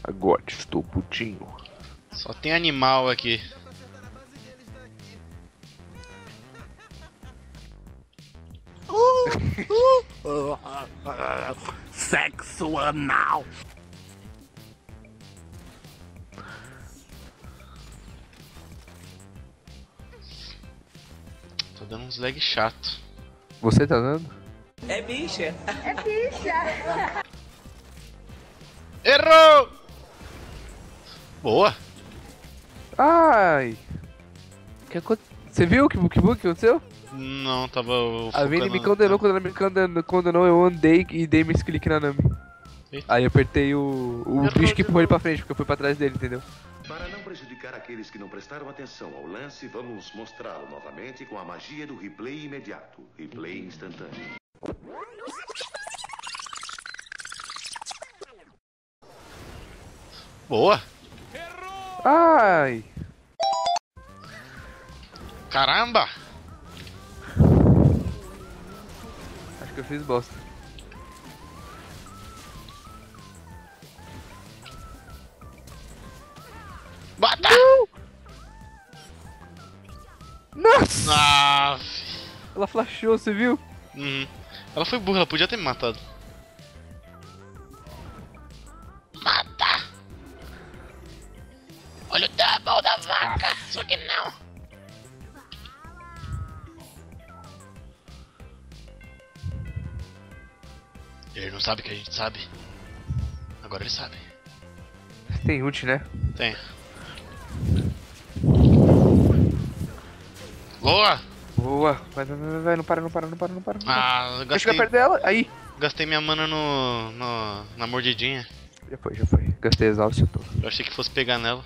Agora estou putinho. Só tem animal aqui. Sexo anal. Tô dando uns lag chato. Você tá dando? É bicha. Errou! Boa! Ai! Você viu o que aconteceu? Não, tava. A Vini focando me no- condenou, quando ela me condenou, eu andei e dei misclick na Nami. Eita. Aí eu apertei o Errou bicho que de empurrou ele novo. pra frente, porque eu fui pra trás dele, entendeu? Para não prejudicar aqueles que não prestaram atenção ao lance, vamos mostrá-lo novamente com a magia do replay imediato. Replay instantâneo. Boa! Ai! Caramba! Acho que eu fiz bosta. Bata! Nossa! Ah! Ela flashou, você viu? Ela foi burra, ela podia ter me matado. Mata! Olha o double da vaca! Só que não! Ele não sabe que a gente sabe. Agora ele sabe. Tem ult, né? Tem. Boa! Boa! Vai, não para. Ah, Deixa eu gastei, chegar perto dela. Aí! gastei minha mana na mordidinha. Já foi. Gastei exausto, eu tô. Eu achei que fosse pegar nela.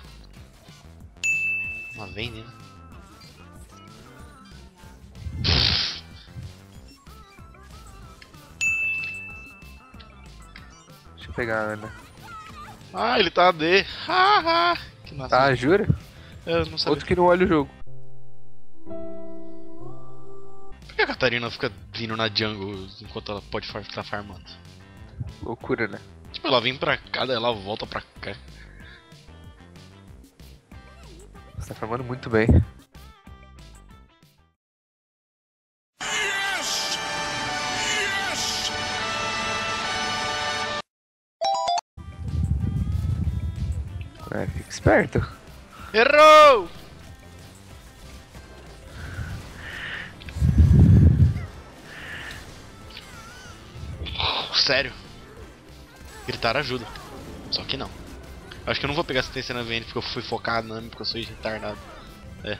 Uma vem nele. Deixa eu pegar a Ana. Ah, ele tá AD. Haha. Que massa. Ah, jura? Eu não sabia. Outro que não olha o jogo. Por que a Catarina fica vindo na jungle enquanto ela pode estar farmando? Loucura, né? Tipo, ela vem pra cá, daí ela volta pra cá. Você tá formando muito bem. É, fica esperto. Errou! Sério. Gritar ajuda. Só que não. Acho que eu não vou pegar assistência na VN porque eu fui focar na Nami porque eu sou retardado. É.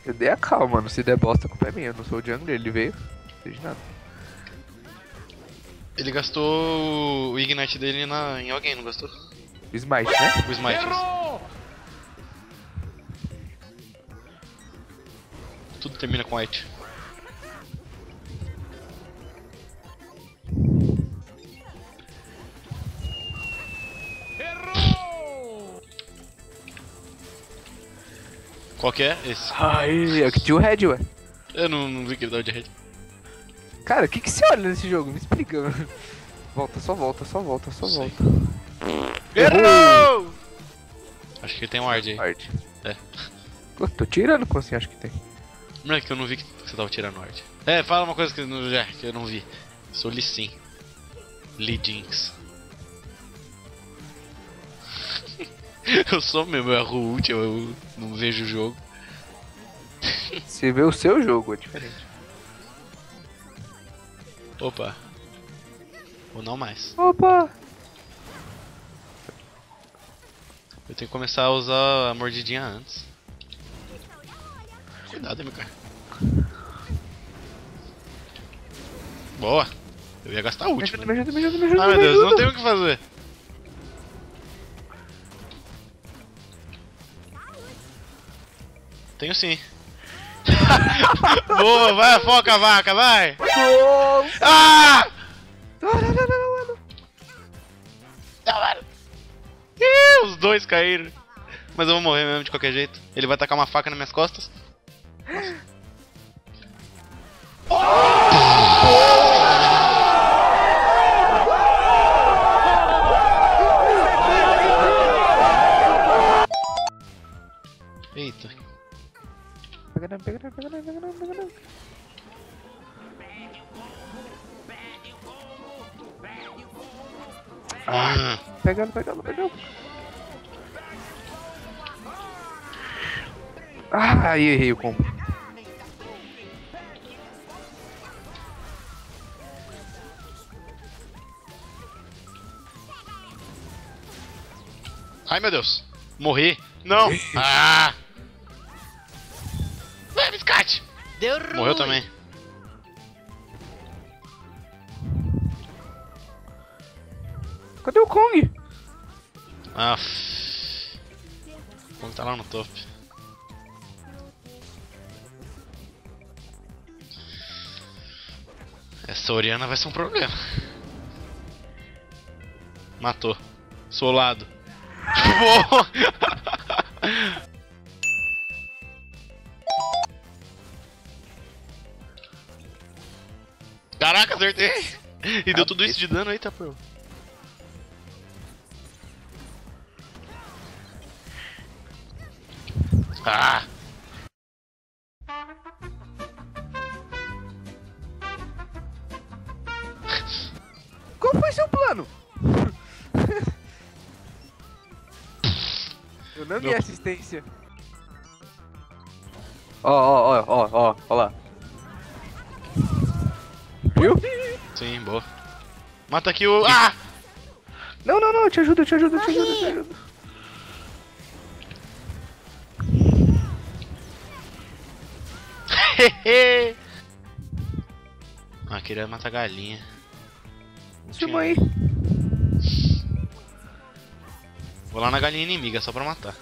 Eu dei a calma, mano. Se der bosta, a culpa é minha. Eu não sou o jungler, ele veio. Não sei de nada. Ele gastou o Ignite dele em alguém, não gastou? Smite, né? O Smite. Tudo termina com White. Qual que é? Esse. Ai, é o que tinha o Red, ué. Eu não vi que ele dava de red. Cara, o que você olha nesse jogo? Me explica. Volta, só volta. Sei. Errou! Acho que ele tem um ward aí. Ward. É. Pô, tô tirando, como assim acho que tem? Não é que eu não vi que você tava tirando ward. É, fala uma coisa que eu não vi. Sou Lee Sin. Lee Jinx. Eu sou mesmo, eu erro ult, eu não vejo o jogo. Você vê o seu jogo, é diferente. Opa. Ou não mais. Opa! Eu tenho que começar a usar a mordidinha antes. Cuidado, MK. Boa. Eu ia gastar a última. Me ajuda, me ajuda, me ajuda. Ah, meu Deus, não tem o que fazer. Tenho sim. Boa, vai, foca a vaca, vai! Nossa! Ah! Não, mano. Não, mano. Ih, os dois caíram. Mas eu vou morrer mesmo de qualquer jeito. Ele vai tacar uma faca nas minhas costas. Eita. Pega não, pega não, pega não, pega não, pega não. Ah. Pegando, pegando, pegando. Ah, aí errei o combo. Ai, meu Deus. Morri. Não. Ah. Vai, biscate. Deu ruim. Morreu também. Cadê o Kong? Ah. Como tá lá no top. Essa Oriana vai ser um problema. Matou. Solado. Boa! Caraca, acertei! E deu tudo isso de dano aí, tá, pô? Ah! Qual foi seu plano? Eu não vi assistência. Ó lá. Viu? Sim, boa. Mata aqui o... Ah! Não, não, não, te ajuda, te ajuda, te ajuda, te ajuda. Ah, queria matar a galinha. Não Chama tinha. aí. Vou lá na galinha inimiga só pra matar.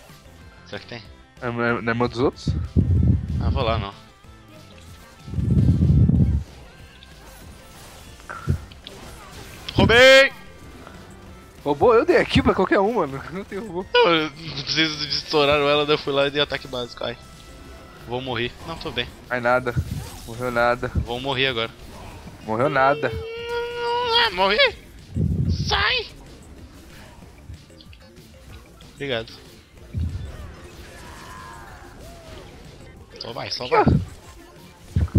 Será que tem? Não é irmã dos outros? Ah, vou lá não. Roubei! Roubou? Eu dei aqui pra qualquer um, mano. Não tem robô. Eu não preciso de estourar ela, daí eu fui lá e dei ataque básico. Ai. Vou morrer. Não, tô bem. Ai, nada. Morreu nada. Vou morrer agora. Morreu nada. Ah, morri! Sai! Obrigado. Só vai, só Aqui, vai. ó.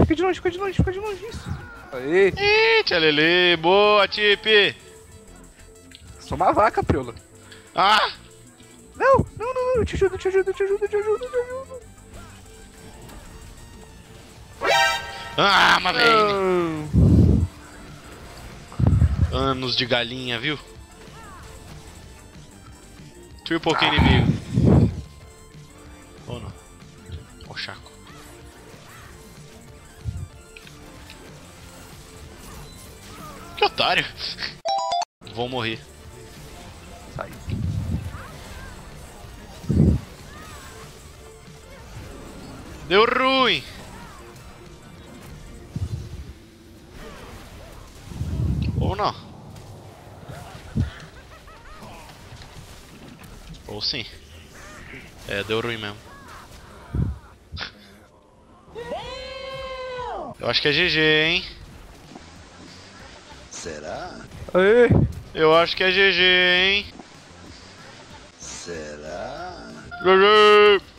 Fica de longe, fica de longe, fica de longe. Isso. Aê. Ih, tia Lele, boa, Tip! Sou uma vaca, Priola. Ah! Não, não, não, não. Eu te ajudo, te ajudo, te ajudo, te ajudo, te ajudo. Ah, mas vem! Ah. Anos de galinha, viu? Triple K inimigo. Ou não? Ó, Chaco. Que otário! Vou morrer. Sai. Deu ruim! Ou não? Ou sim. É, deu ruim mesmo. Eu acho que é GG, hein? Será? Aê. Eu acho que é GG, hein? Será? GG!